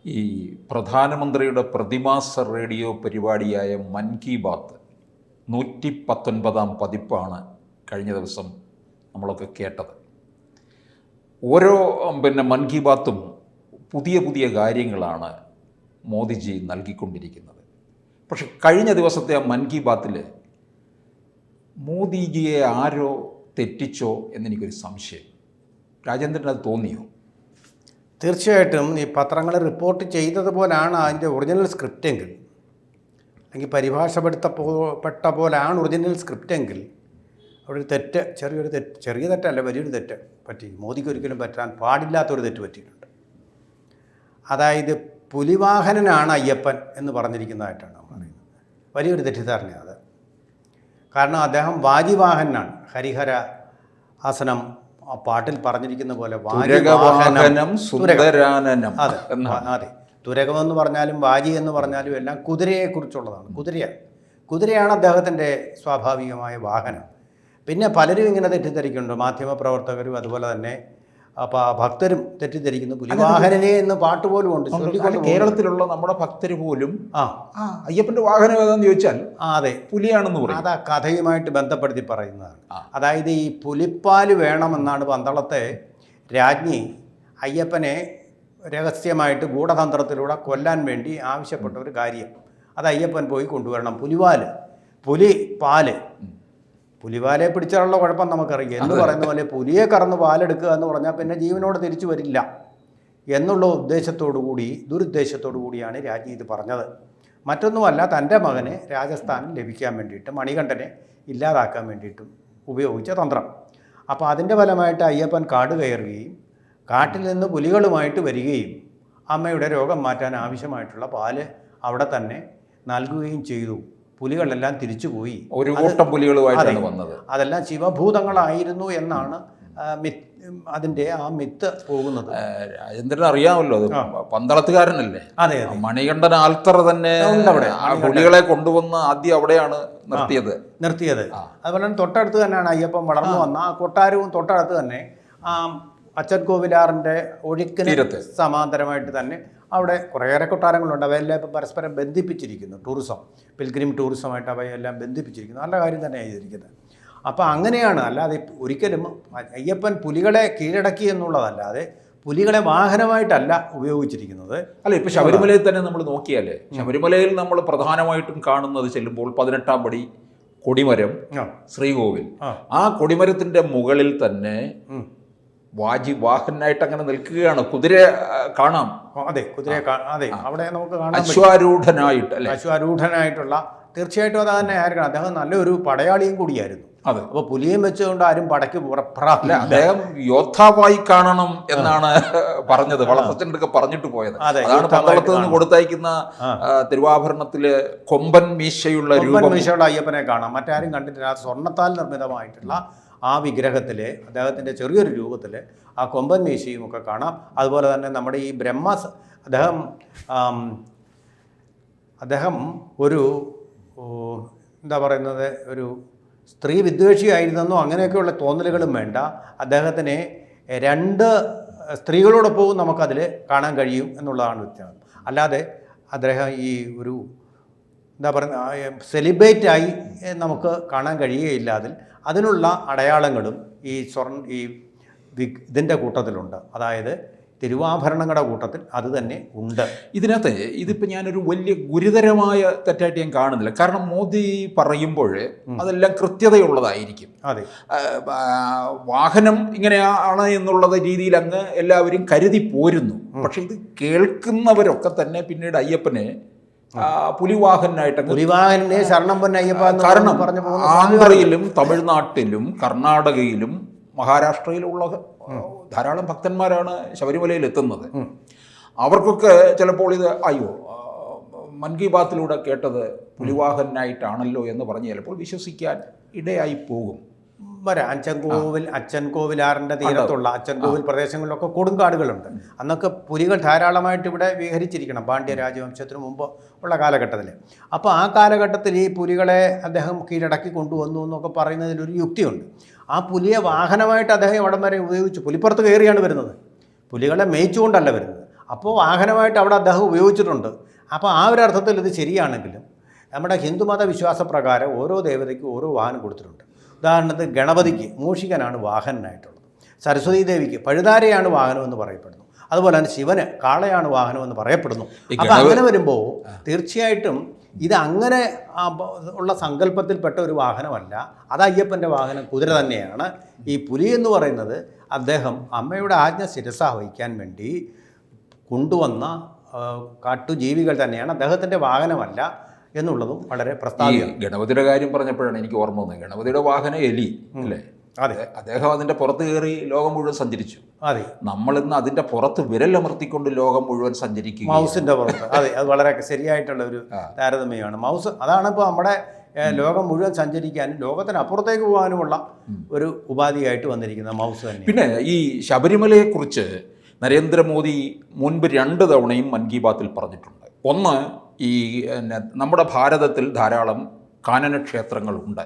ഈ പ്രധാനമന്ത്രിയുടെ പ്രതിമാസ റേഡിയോ പരിപാടിയായ മൻ കി ബാത്ത് 119 പതിപ്പാണ് കഴിഞ്ഞ ദിവസം നമ്മളൊക്കെ കേട്ടത്. ഓരോ മൻ കി ബാത്തും പുതിയ പുതിയ കാര്യങ്ങളാണ് മോദിജി നൽകിക്കൊണ്ടിരിക്കുന്നത്. പക്ഷെ കഴിഞ്ഞ ദിവസത്തെ ആ മൻ കി ബാത്തിൽ മോദിജിയെ ആരോ തെറ്റിച്ചോ എന്നെനിക്കൊരു സംശയം. രാജേന്ദ്രൻ അത് തോന്നിയോ? തീർച്ചയായിട്ടും ഈ പത്രങ്ങൾ റിപ്പോർട്ട് ചെയ്തതുപോലാണ് അതിൻ്റെ ഒറിജിനൽ സ്ക്രിപ്റ്റെങ്കിൽ, അല്ലെങ്കിൽ പരിഭാഷപ്പെടുത്തപ്പെട്ട പോലാണ് ഒറിജിനൽ സ്ക്രിപ്റ്റെങ്കിൽ അവിടെ ഒരു തെറ്റ്, ചെറിയ തെറ്റല്ല, വലിയൊരു തെറ്റ് പറ്റി. മോദിക്ക് ഒരിക്കലും പറ്റാൻ പാടില്ലാത്തൊരു തെറ്റ് പറ്റിയിട്ടുണ്ട്. അതായത് പുലിവാഹനനാണ് അയ്യപ്പൻ എന്ന് പറഞ്ഞിരിക്കുന്നതായിട്ടാണ് നമ്മൾ അറിയുന്നത്. വലിയൊരു തെറ്റിദ്ധാരണയാണ് അത്. കാരണം അദ്ദേഹം വാജിവാഹനാണ്. ഹരിഹര ആസനം ആ പാട്ടിൽ പറഞ്ഞിരിക്കുന്ന പോലെ വാജിവാഹനം സുന്ദരാനനം. അതെ, തുരകമെന്ന് പറഞ്ഞാലും വാജി എന്ന് പറഞ്ഞാലും എല്ലാം കുതിരയെക്കുറിച്ചുള്ളതാണ്. കുതിരയാണ് അദ്ദേഹത്തിൻ്റെ സ്വാഭാവികമായ വാഹനം. പിന്നെ പലരും ഇങ്ങനെ തെറ്റിദ്ധരിക്കുന്നുണ്ട്, മാധ്യമപ്രവർത്തകരും അതുപോലെ തന്നെ ഭക്തരും തെറ്റിദ്ധരിക്കുന്നു. പുലിവാഹനനെ എന്ന് പാട്ട് പോലും ഉണ്ട്. കേരളത്തിലുള്ള നമ്മുടെ ഭക്തർ പോലും അയ്യപ്പന്റെ വാഹനം ഏതാന്ന് ചോദിച്ചാൽ അതെ പുലിയാണെന്ന് പറയും. അത് ആ കഥയുമായിട്ട് ബന്ധപ്പെടുത്തി പറയുന്നതാണ്. അതായത് ഈ പുലിപ്പാല് വേണമെന്നാണ് പന്തളത്തെ രാജ്ഞി അയ്യപ്പനെ രഹസ്യമായിട്ട് ഗൂഢതന്ത്രത്തിലൂടെ കൊല്ലാൻ വേണ്ടി ആവശ്യപ്പെട്ട ഒരു കാര്യം. അത് അയ്യപ്പൻ പോയി കൊണ്ടുവരണം. പുലിപ്പാല്. പുലിവാലെ പിടിച്ചാലുള്ള കുഴപ്പം നമുക്കറിയാം. എന്ന് പറയുന്ന പോലെ പുലിയെ കറന്ന് പാലെടുക്കുക എന്ന് പറഞ്ഞാൽ പിന്നെ ജീവനോട് തിരിച്ചു വരില്ല എന്നുള്ള ദുരുദ്ദേശത്തോടു കൂടിയാണ് രാജ്ഞി ഇത് പറഞ്ഞത്. മറ്റൊന്നുമല്ല, തൻ്റെ മകന് രാജസ്ഥാനിൽ ലഭിക്കാൻ വേണ്ടിയിട്ട്, മണികണ്ഠനെ ഇല്ലാതാക്കാൻ വേണ്ടിയിട്ടും ഉപയോഗിച്ച തന്ത്രം. അപ്പോൾ അതിൻ്റെ ഫലമായിട്ട് അയ്യപ്പൻ കാട് കയറുകയും കാട്ടിൽ നിന്ന് പുലികളുമായിട്ട് വരികയും അമ്മയുടെ രോഗം മാറ്റാൻ ആവശ്യമായിട്ടുള്ള പാല് അവിടെ തന്നെ നൽകുകയും ചെയ്തു. പുലികളെല്ലാം തിരിച്ചുപോയി. ഒരു കൂട്ടം പുലികളുമായിട്ടാണ് വന്നത്. അതെല്ലാം ശിവഭൂതങ്ങളായിരുന്നു എന്നാണ് അതിൻ്റെ ആ മിത്ത് പോകുന്നത്. രാജേന്ദ്രൻ അറിയാമല്ലോ, അത് പന്തളത്തുകാരനല്ലേ. അതെ, മണികണ്ഠൻ ആൽത്തറ തന്നെ പുലികളെ കൊണ്ടുവന്ന് ആദ്യം അവിടെയാണ് നിർത്തിയത്. അതുപോലെ തന്നെ തൊട്ടടുത്ത് തന്നെയാണ് അയ്യപ്പൻ വളർന്നു വന്ന ആ കൊട്ടാരവും തൊട്ടടുത്ത് തന്നെ അച്ഛൻ കോവിലാറിൻ്റെ ഒഴുക്കിന് സമാന്തരമായിട്ട് തന്നെ അവിടെ കുറേയേറെ കൊട്ടാരങ്ങളുണ്ട്. അവയെല്ലാം ഇപ്പം പരസ്പരം ബന്ധിപ്പിച്ചിരിക്കുന്നു. പിൽഗ്രിം ടൂറിസമായിട്ട് അവയെല്ലാം ബന്ധിപ്പിച്ചിരിക്കുന്നു. നല്ല കാര്യം തന്നെയാണ് ചെയ്തിരിക്കുന്നത്. അപ്പോൾ അങ്ങനെയാണ്. അല്ലാതെ ഒരിക്കലും അയ്യപ്പൻ പുലികളെ കീഴടക്കി എന്നുള്ളതല്ലാതെ പുലികളെ വാഹനമായിട്ടല്ല ഉപയോഗിച്ചിരിക്കുന്നത്. അല്ല, ഇപ്പോൾ ശബരിമലയിൽ തന്നെ നമ്മൾ നോക്കിയാൽ ശബരിമലയിൽ നമ്മൾ പ്രധാനമായിട്ടും കാണുന്നത് ചെല്ലുമ്പോൾ 18-ാം പടി കൊടിമരം, ശ്രീകോവിൽ. ആ കൊടിമരത്തിൻ്റെ മുകളിൽ തന്നെ വാഹനായിട്ട് അങ്ങനെ നിൽക്കുകയാണ്. കുതിര കാണാം. അതെ, അവിടെ നമുക്ക് കാണാം. അശ്വാരൂഢനായിട്ടുള്ള തീർച്ചയായിട്ടും അത് തന്നെ ആയിരിക്കണം. അദ്ദേഹം നല്ലൊരു പടയാളിയും കൂടിയായിരുന്നു. അപ്പോൾ പുലിയും വെച്ചുകൊണ്ട് ആരും പടയ്ക്ക് പുറപ്പെടാറില്ല. അദ്ദേഹം യോദ്ധാവായി കാണണം എന്നാണ് പറഞ്ഞത്. വളർത്തച്ഛനൊക്കെ പറഞ്ഞിട്ട് പോയത്. അതാണ് പന്തളത്ത് നിന്ന് കൊടുത്തയക്കുന്ന തിരുവാഭരണത്തിലെ കൊമ്പൻ മീശയുള്ള അയ്യപ്പനെ കാണാം. മറ്റാരും കണ്ടിട്ടില്ല. സ്വർണ്ണത്താൽ നിർമ്മിതമായിട്ടുള്ള ആ വിഗ്രഹത്തിൽ അദ്ദേഹത്തിൻ്റെ ചെറിയൊരു രൂപത്തിൽ ആ കൊമ്പൻ മീശയും ഒക്കെ കാണാം. അതുപോലെ തന്നെ നമ്മുടെ ഈ അദ്ദേഹം ഒരു എന്താ പറയുന്നത്, ഒരു സ്ത്രീ വിദ്വേഷിയായിരുന്നെന്നോ അങ്ങനെയൊക്കെയുള്ള തോന്നലുകളും വേണ്ട. അദ്ദേഹത്തിനെ 2 സ്ത്രീകളോടൊപ്പവും നമുക്കതിൽ കാണാൻ കഴിയും എന്നുള്ളതാണ് വ്യത്യാസം. അല്ലാതെ അദ്ദേഹം ഈ ഒരു എന്താ പറയുക സെലിബ്രേറ്റായി നമുക്ക് കാണാൻ കഴിയുകയില്ല. അതിനുള്ള അടയാളങ്ങളും ഇതിൻ്റെ കൂട്ടത്തിലുണ്ട്. അതായത് തിരുവാഭരണങ്ങളുടെ കൂട്ടത്തിൽ അത് തന്നെ ഉണ്ട്. ഇതിപ്പോൾ ഞാനൊരു വലിയ ഗുരുതരമായ തെറ്റായിട്ട് ഞാൻ കാണുന്നില്ല. കാരണം മോദി പറയുമ്പോൾ അതെല്ലാം കൃത്യതയുള്ളതായിരിക്കും. അതെ, വാഹനം ഇങ്ങനെയാണ് എന്നുള്ള രീതിയിൽ അങ്ങ് എല്ലാവരും കരുതി പോരുന്നു. പക്ഷെ ഇത് കേൾക്കുന്നവരൊക്കെ തന്നെ പിന്നീട് അയ്യപ്പനെ പുലിവാഹനെ ശരണം പൊന്ന അയ്യപ്പ. കാരണം ആന്ധ്രയിലും തമിഴ്നാട്ടിലും കർണാടകയിലും മഹാരാഷ്ട്രയിലുള്ള ധാരാളം ഭക്തന്മാരാണ് ശബരിമലയിൽ എത്തുന്നത്. അവർക്കൊക്കെ ചിലപ്പോൾ ഇത് മൻ കി ബാത്തിലൂടെ കേട്ടത് പുലിവാഹനായിട്ടാണല്ലോ എന്ന് പറഞ്ഞ് ചിലപ്പോൾ വിശ്വസിക്കാൻ ഇടയായി പോകും. അച്ഛൻ കോവിലാറിൻ്റെ തീരത്തുള്ള അച്ഛൻ കോവിൽ പ്രദേശങ്ങളിലൊക്കെ കൊടുങ്കാടുകളുണ്ട്. അന്നൊക്കെ പുലികൾ ധാരാളമായിട്ട് ഇവിടെ വിഹരിച്ചിരിക്കണം, പാണ്ഡ്യ രാജവംശത്തിന് മുമ്പ് ഉള്ള കാലഘട്ടത്തിൽ. അപ്പോൾ ആ കാലഘട്ടത്തിൽ ഈ പുലികളെ അദ്ദേഹം കീഴടക്കി കൊണ്ടുവന്നു എന്നൊക്കെ പറയുന്നതിലൊരു യുക്തിയുണ്ട്. ആ പുലിയെ വാഹനമായിട്ട് അദ്ദേഹം ഇവിടം വരെ ഉപയോഗിച്ചു. പുലിപ്പുറത്ത് കയറിയാണ് വരുന്നത്, പുലികളെ മേയിച്ചുകൊണ്ടല്ല വരുന്നത്. അപ്പോൾ വാഹനമായിട്ട് അവിടെ അദ്ദേഹം ഉപയോഗിച്ചിട്ടുണ്ട്. അപ്പോൾ ആ ഒരു അർത്ഥത്തിൽ ഇത് ശരിയാണെങ്കിലും നമ്മുടെ ഹിന്ദുമത വിശ്വാസപ്രകാരം ഓരോ ദേവതയ്ക്കും ഓരോ വാഹനം കൊടുത്തിട്ടുണ്ട്. ഉദാഹരണത്തിന് ഗണപതിക്ക് മൂഷികനാണ് വാഹനനായിട്ടുള്ളത്, സരസ്വതി ദേവിക്ക് പഴുതാരയാണ് വാഹനമെന്ന് പറയപ്പെടുന്നു, അതുപോലെ തന്നെ ശിവന് കാളയാണ് വാഹനമെന്ന് പറയപ്പെടുന്നു. അപ്പോൾ അങ്ങനെ വരുമ്പോൾ തീർച്ചയായിട്ടും ഇത് അങ്ങനെ ഉള്ള സങ്കല്പത്തിൽപ്പെട്ട ഒരു വാഹനമല്ല. അത് അയ്യപ്പൻ്റെ വാഹനം കുതിര തന്നെയാണ്. ഈ പുലി എന്ന് പറയുന്നത് അദ്ദേഹം അമ്മയുടെ ആജ്ഞ ശിരസാവഹിക്കാൻ വേണ്ടി കൊണ്ടുവന്ന കാട്ടുജീവികൾ തന്നെയാണ്, അദ്ദേഹത്തിൻ്റെ വാഹനമല്ല എന്നുള്ളതും വളരെ പ്രസ്താവികം. ഗണപതിയുടെ കാര്യം പറഞ്ഞപ്പോഴാണ് എനിക്ക് ഓർമ്മ വന്നത്. ഗണപതിയുടെ വാഹനം എലി അല്ലേ? അതെ, അദ്ദേഹം അതിൻ്റെ പുറത്ത് കയറി ലോകം മുഴുവൻ സഞ്ചരിച്ചു. അതെ, നമ്മളിന്ന് അതിൻ്റെ പുറത്ത് വിരലമർത്തിക്കൊണ്ട് ലോകം മുഴുവൻ സഞ്ചരിക്കുക. മൗസിൻ്റെ പുറത്ത്. അതെ, അത് വളരെ ശരിയായിട്ടുള്ള ഒരു താരതമ്യമാണ്. മൗസ് അതാണ് ഇപ്പോൾ നമ്മുടെ ലോകം മുഴുവൻ സഞ്ചരിക്കാനും ലോകത്തിന് അപ്പുറത്തേക്ക് പോകാനുമുള്ള ഒരു ഉപാധിയായിട്ട് വന്നിരിക്കുന്ന മൗസ് തന്നെ. പിന്നെ ഈ ശബരിമലയെക്കുറിച്ച് നരേന്ദ്രമോദി മുൻപ് 2 തവണയും മൻ കി ബാത്തിൽ പറഞ്ഞിട്ടുണ്ട്. ഒന്ന്, ഈ നമ്മുടെ ഭാരതത്തിൽ ധാരാളം കാനന ക്ഷേത്രങ്ങളുണ്ട്,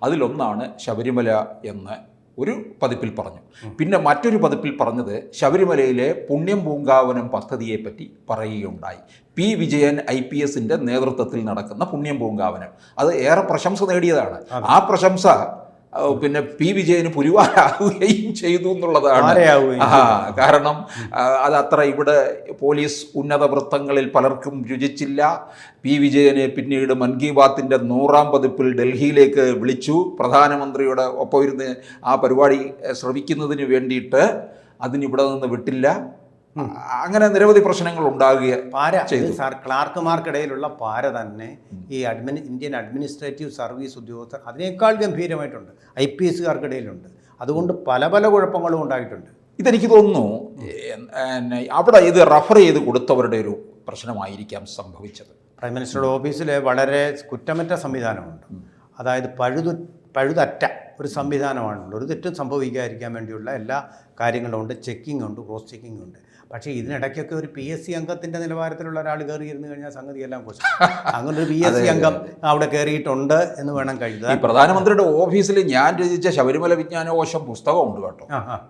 അതിലൊന്നാണ് ശബരിമല എന്ന് ഒരു പതിപ്പിൽ പറഞ്ഞു. പിന്നെ മറ്റൊരു പതിപ്പിൽ പറഞ്ഞത് ശബരിമലയിലെ പുണ്യം പൂങ്കാവനം പദ്ധതിയെപ്പറ്റി പറയുകയുണ്ടായി. പി വിജയൻ IPSൻ്റെ നേതൃത്വത്തിൽ നടക്കുന്ന പുണ്യം പൂങ്കാവനം അത് ഏറെ പ്രശംസ നേടിയതാണ്. ആ പ്രശംസ പിന്നെ പി വിജയന് പുരിവാരാവുകയും ചെയ്തു എന്നുള്ളതാണ്. കാരണം അത് അത്ര ഇവിടെ പോലീസ് ഉന്നത വൃത്തങ്ങളിൽ പലർക്കും രുചിച്ചില്ല. പി വിജയനെ പിന്നീട് മൻ കി ബാത്തിൻ്റെ 100ാം പതിപ്പിൽ ഡൽഹിയിലേക്ക് വിളിച്ചു. പ്രധാനമന്ത്രിയുടെ ഒപ്പം ഇരുന്ന് ആ പരിപാടി ശ്രവിക്കുന്നതിന് വേണ്ടിയിട്ട് അതിനിവിടെ നിന്ന് വിട്ടില്ല. അങ്ങനെ നിരവധി പ്രശ്നങ്ങൾ ഉണ്ടാകുക ചെയ്തു. ക്ലാർക്കുമാർക്കിടയിലുള്ള പാര തന്നെ ഈ ഇന്ത്യൻ അഡ്മിനിസ്ട്രേറ്റീവ് സർവീസ് ഉദ്യോഗസ്ഥർ അതിനേക്കാൾ ഗംഭീരമായിട്ടുണ്ട്, IPSകാർക്കിടയിലുണ്ട്. അതുകൊണ്ട് പല പല കുഴപ്പങ്ങളും ഉണ്ടായിട്ടുണ്ട്. ഇതെനിക്ക് തോന്നുന്നു അവിടെ ഇത് റഫർ ചെയ്ത് കൊടുത്തവരുടെ ഒരു പ്രശ്നമായിരിക്കാം സംഭവിച്ചത്. പ്രൈം മിനിസ്റ്ററുടെ ഓഫീസിൽ വളരെ കുറ്റമറ്റ സംവിധാനമുണ്ട്. അതായത് പഴുതറ്റ ഒരു സംവിധാനമാണുള്ളത്. ഒരു തെറ്റും സംഭവിക്കാതിരിക്കാൻ വേണ്ടിയുള്ള എല്ലാ കാര്യങ്ങളും ഉണ്ട്. ചെക്കിംഗ് ഉണ്ട്, ക്രോസ് ചെക്കിംഗ് ഉണ്ട്. പക്ഷേ ഇതിനിടയ്ക്കൊക്കെ ഒരു PSC അംഗത്തിൻ്റെ നിലവാരത്തിലുള്ള ഒരാൾ കയറി ഇരുന്ന് കഴിഞ്ഞാൽ സംഗതി എല്ലാം പോയി. അങ്ങനെ ഒരു PSC അംഗം അവിടെ കയറിയിട്ടുണ്ട് എന്ന് വേണം കരുതാൻ. ഈ പ്രധാനമന്ത്രിയുടെ ഓഫീസിൽ ഞാൻ രചിച്ച ശബരിമല വിജ്ഞാനകോശം പുസ്തകമുണ്ട് കേട്ടോ.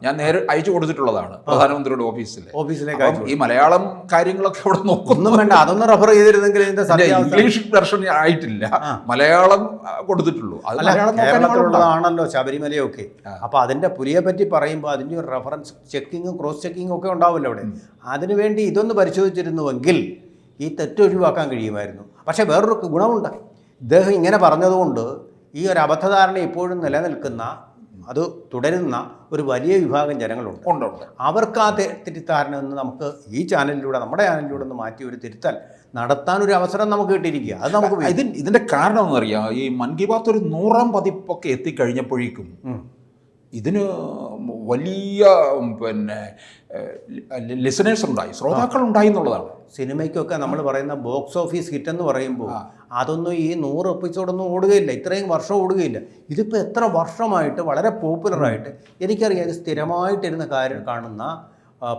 ഞാൻ നേരെ അയച്ചു കൊടുത്തിട്ടുള്ളതാണ് പ്രധാനമന്ത്രിയുടെ ഓഫീസിലേക്ക്. ഈ മലയാളം കാര്യങ്ങളൊക്കെ അവിടെ നോക്കൊന്നും വേണ്ട, അതൊന്നും റെഫർ ചെയ്തിരുന്നെങ്കിൽ ഇംഗ്ലീഷ് വെർഷൻ ആയിട്ടില്ല, മലയാളം കൊടുത്തിട്ടുള്ളൂ. കേരളത്തിലുള്ളതാണല്ലോ ശബരിമലയൊക്കെ. അപ്പൊ അതിന്റെ പുലിയെ പറ്റി പറയുമ്പോൾ അതിന്റെ ഒരു റെഫറൻസ് ചെക്കിങ്ങും ക്രോസ് ചെക്കിങ്ങും ഒക്കെ ഉണ്ടാവില്ല അവിടെ. അതിനുവേണ്ടി ഇതൊന്ന് പരിശോധിച്ചിരുന്നുവെങ്കിൽ ഈ തെറ്റ് ഒഴിവാക്കാൻ കഴിയുമായിരുന്നു. പക്ഷേ വേറൊരു ഗുണമുണ്ട്. ഇദ്ദേഹം ഇങ്ങനെ പറഞ്ഞതുകൊണ്ട് ഈ ഒരു അബദ്ധധാരണ ഇപ്പോഴും നിലനിൽക്കുന്ന, അത് തുടരുന്ന ഒരു വലിയ വിഭാഗം ജനങ്ങളുണ്ട്. അവർക്ക് ആ തെറ്റിദ്ധാരണ ഒന്ന് നമുക്ക് ഈ ചാനലിലൂടെ, നമ്മുടെ ചാനലിലൂടെ ഒന്ന് മാറ്റി ഒരു തിരുത്തൽ നടത്താനൊരു അവസരം നമുക്ക് കിട്ടിയിരിക്കുക. അത് നമുക്ക് ഇതിൻ്റെ കാരണം എന്നറിയാം. ഈ മൻ കി ബാത്ത് ഒരു 100ാം പതിപ്പൊക്കെ എത്തിക്കഴിഞ്ഞപ്പോഴേക്കും ഇതിന് വലിയ പിന്നെ ലിസണേഴ്സ് ഉണ്ടായി, ശ്രോതാക്കൾ ഉണ്ടായി എന്നുള്ളതാണ്. സിനിമയ്ക്കൊക്കെ നമ്മൾ പറയുന്ന ബോക്സ് ഓഫീസ് ഹിറ്റ് എന്ന് പറയുമ്പോൾ അതൊന്നും ഈ 100 എപ്പിസോഡൊന്നും ഓടുകയില്ല, ഇത്രയും വർഷം ഓടുകയില്ല. ഇതിപ്പോൾ എത്ര വർഷമായിട്ട് വളരെ പോപ്പുലറായിട്ട്, എനിക്കറിയാം ഇത് സ്ഥിരമായിട്ടിരുന്ന കാര്യം കാണുന്ന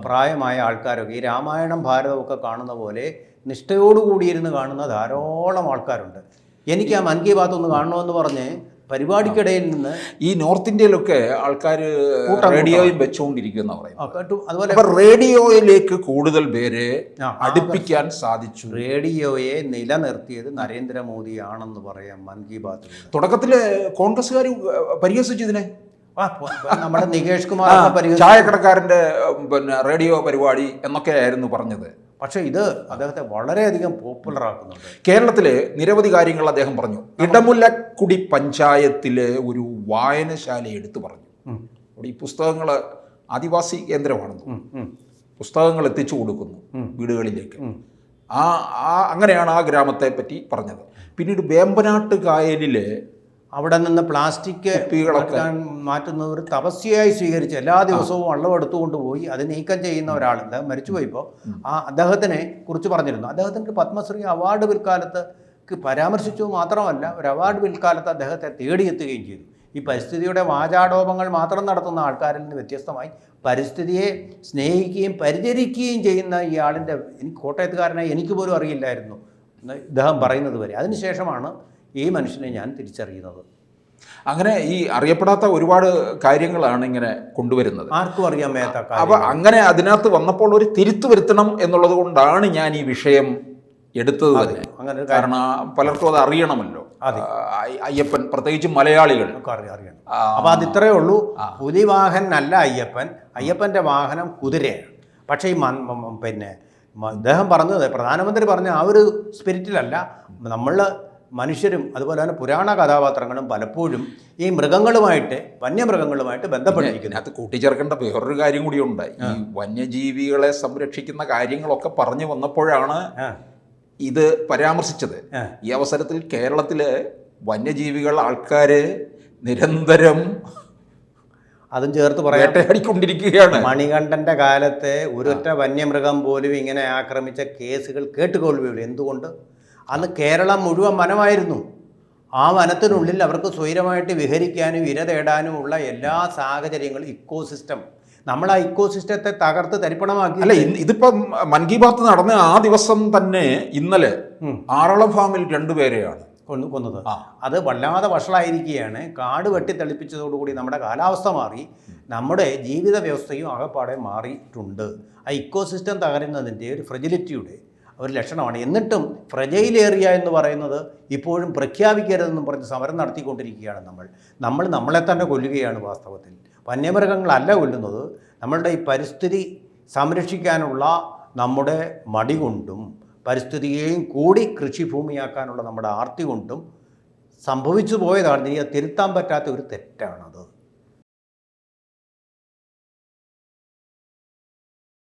പ്രായമായ ആൾക്കാരൊക്കെ ഈ രാമായണം ഭാരതമൊക്കെ കാണുന്ന പോലെ നിഷ്ഠയോടുകൂടിയിരുന്ന് കാണുന്ന ധാരാളം ആൾക്കാരുണ്ട്. എനിക്ക് ആ മൻ കി ബാത്ത് ഒന്ന് കാണണമെന്ന് പറഞ്ഞ് പരിപാടിക്കിടയിൽ നിന്ന് ഈ നോർത്ത് ഇന്ത്യയിലൊക്കെ ആൾക്കാർ റേഡിയോയും വെച്ചുകൊണ്ടിരിക്കുന്ന അതുപോലെ റേഡിയോയിലേക്ക് കൂടുതൽ പേരെ അടുപ്പിക്കാൻ സാധിച്ചു. റേഡിയോയെ നിലനിർത്തിയത് നരേന്ദ്രമോദിയാണെന്ന് പറയാം മൻ കി ബാത്തിൽ. തുടക്കത്തിൽ കോൺഗ്രസ്സുകാർ പരിഹസിച്ചു ഇതിനെ. നമ്മുടെ നികേഷ് കുമാർ ചായക്കടക്കാരൻ്റെ പിന്നെ റേഡിയോ പരിപാടി എന്നൊക്കെയായിരുന്നു പറഞ്ഞത്. പക്ഷേ ഇത് അദ്ദേഹത്തെ വളരെയധികം പോപ്പുലറാക്കുന്നുണ്ട്. കേരളത്തിലെ നിരവധി കാര്യങ്ങൾ അദ്ദേഹം പറഞ്ഞു. ഇടമുലക്കുടി പഞ്ചായത്തിലെ ഒരു വായനശാല എടുത്തു പറഞ്ഞു. അവിടെ ഈ പുസ്തകങ്ങൾ ആദിവാസി കേന്ദ്രമാണെന്ന്, പുസ്തകങ്ങൾ എത്തിച്ചു കൊടുക്കുന്നു വീടുകളിലേക്ക്. അങ്ങനെയാണ് ആ ഗ്രാമത്തെ പറ്റി പറഞ്ഞത്. പിന്നീട് വേമ്പനാട്ട് കായലിലെ അവിടെ നിന്ന് പ്ലാസ്റ്റിക് മാറ്റുന്ന ഒരു തപസ്യയായി സ്വീകരിച്ച് എല്ലാ ദിവസവും വള്ളം എടുത്തുകൊണ്ട് പോയി അത് നീക്കം ചെയ്യുന്ന ഒരാൾ, അദ്ദേഹം മരിച്ചുപോയപ്പോൾ അദ്ദേഹത്തിനെ കുറിച്ച് പറഞ്ഞിരുന്നു. അദ്ദേഹത്തിൻ്റെ പത്മശ്രീ അവാർഡ് പിൽക്കാലത്ത് പരാമർശിച്ചു മാത്രമല്ല, ഒരു അവാർഡ് പിൽക്കാലത്ത് അദ്ദേഹത്തെ തേടിയെത്തുകയും ചെയ്തു. ഈ പരിസ്ഥിതിയുടെ വാചാടോപങ്ങൾ മാത്രം നടത്തുന്ന ആൾക്കാരിൽ നിന്ന് വ്യത്യസ്തമായി പരിസ്ഥിതിയെ സ്നേഹിക്കുകയും പരിചരിക്കുകയും ചെയ്യുന്ന ഇയാളിൻ്റെ, എനിക്ക് കോട്ടയത്തുകാരനായി എനിക്ക് പോലും അറിയില്ലായിരുന്നു ഇദ്ദേഹം പറയുന്നത് വരെ. അതിനുശേഷമാണ് ഈ മനുഷ്യനെ ഞാൻ തിരിച്ചറിയുന്നത്. അങ്ങനെ ഈ അറിയപ്പെടാത്ത ഒരുപാട് കാര്യങ്ങളാണ് ഇങ്ങനെ കൊണ്ടുവരുന്നത്. ആർക്കും അറിയാൻ മേത്ത അപ്പോൾ അങ്ങനെ അതിനകത്ത് വന്നപ്പോൾ ഒരു തിരുത്തു വരുത്തണം എന്നുള്ളത് കൊണ്ടാണ് ഞാൻ ഈ വിഷയം എടുത്തത് തന്നെ. അങ്ങനെ കാരണം പലർക്കും അത് അറിയണമല്ലോ. അയ്യപ്പൻ പ്രത്യേകിച്ച് മലയാളികൾ അറിയണം. അപ്പോൾ അത് ഇത്രയേ ഉള്ളൂ. പുലിവാഹനല്ല അയ്യപ്പൻ, അയ്യപ്പൻ്റെ വാഹനം കുതിരയാണ്. പക്ഷേ ഈ പിന്നെ അദ്ദേഹം പറഞ്ഞത്, പ്രധാനമന്ത്രി പറഞ്ഞ ആ ഒരു സ്പിരിറ്റിലല്ല. നമ്മൾ മനുഷ്യരും അതുപോലെ തന്നെ പുരാണ കഥാപാത്രങ്ങളും പലപ്പോഴും ഈ മൃഗങ്ങളുമായിട്ട്, വന്യമൃഗങ്ങളുമായിട്ട് ബന്ധപ്പെട്ടിരിക്കുന്നു. അത് കൂട്ടിച്ചേർക്കേണ്ട വേറൊരു കാര്യം കൂടിയുണ്ട്. ഈ വന്യജീവികളെ സംരക്ഷിക്കുന്ന കാര്യങ്ങളൊക്കെ പറഞ്ഞു വന്നപ്പോഴാണ് ഇത് പരാമർശിച്ചത്. ഈ അവസരത്തിൽ കേരളത്തിലെ വന്യജീവികൾ ആൾക്കാർ നിരന്തരം അതും ചേർത്ത് പറയാൻ വേട്ടയാടിക്കൊണ്ടിരിക്കുകയാണ്. മണികണ്ഠൻ്റെ കാലത്തെ ഒരൊറ്റ വന്യമൃഗം പോലും ഇങ്ങനെ ആക്രമിച്ച കേസുകൾ കേട്ടുകൊള്ളുകയുള്ളൂ. എന്തുകൊണ്ട്? അന്ന് കേരളം മുഴുവൻ വനമായിരുന്നു. ആ വനത്തിനുള്ളിൽ അവർക്ക് സ്വൈരമായിട്ട് വിഹരിക്കാനും ഇര തേടാനുമുള്ള എല്ലാ സാഹചര്യങ്ങളും, ഇക്കോസിസ്റ്റം, നമ്മൾ ആ ഇക്കോസിസ്റ്റത്തെ തകർത്ത് തരിപ്പണമാക്കി. അല്ല, ഇതിപ്പം മൻ കി ബാത്ത് നടന്ന ആ ദിവസം തന്നെ ഇന്നലെ ആറളം ഫാമിൽ 2 പേരെയാണ് കൊന്നത്. അത് വല്ലാതെ വഷളായിരിക്കുകയാണ്. കാട് വെട്ടിത്തെളിപ്പിച്ചതോടുകൂടി നമ്മുടെ കാലാവസ്ഥ മാറി, നമ്മുടെ ജീവിത വ്യവസ്ഥയും ആകപ്പാടെ മാറിയിട്ടുണ്ട്. ആ ഇക്കോസിസ്റ്റം തകരുന്നതിൻ്റെ ഒരു ഫ്രജിലിറ്റിയുടെ ഒരു ലക്ഷണമാണ്. എന്നിട്ടും ഫ്രജൈൽ ഏരിയ എന്ന് പറയുന്നത് ഇപ്പോഴും പ്രഖ്യാപിക്കരുതെന്നും പറഞ്ഞ് സമരം നടത്തിക്കൊണ്ടിരിക്കുകയാണ്. നമ്മൾ നമ്മളെ തന്നെ കൊല്ലുകയാണ്. വാസ്തവത്തിൽ വന്യമൃഗങ്ങളല്ല കൊല്ലുന്നത്, നമ്മളുടെ ഈ പരിസ്ഥിതി സംരക്ഷിക്കാനുള്ള നമ്മുടെ മടി കൊണ്ടും പരിസ്ഥിതിയെയും കൂടി കൃഷിഭൂമിയാക്കാനുള്ള നമ്മുടെ ആർത്തി കൊണ്ടും സംഭവിച്ചു പോയതാണ്. തിരുത്താൻ പറ്റാത്ത ഒരു തെറ്റാണത്.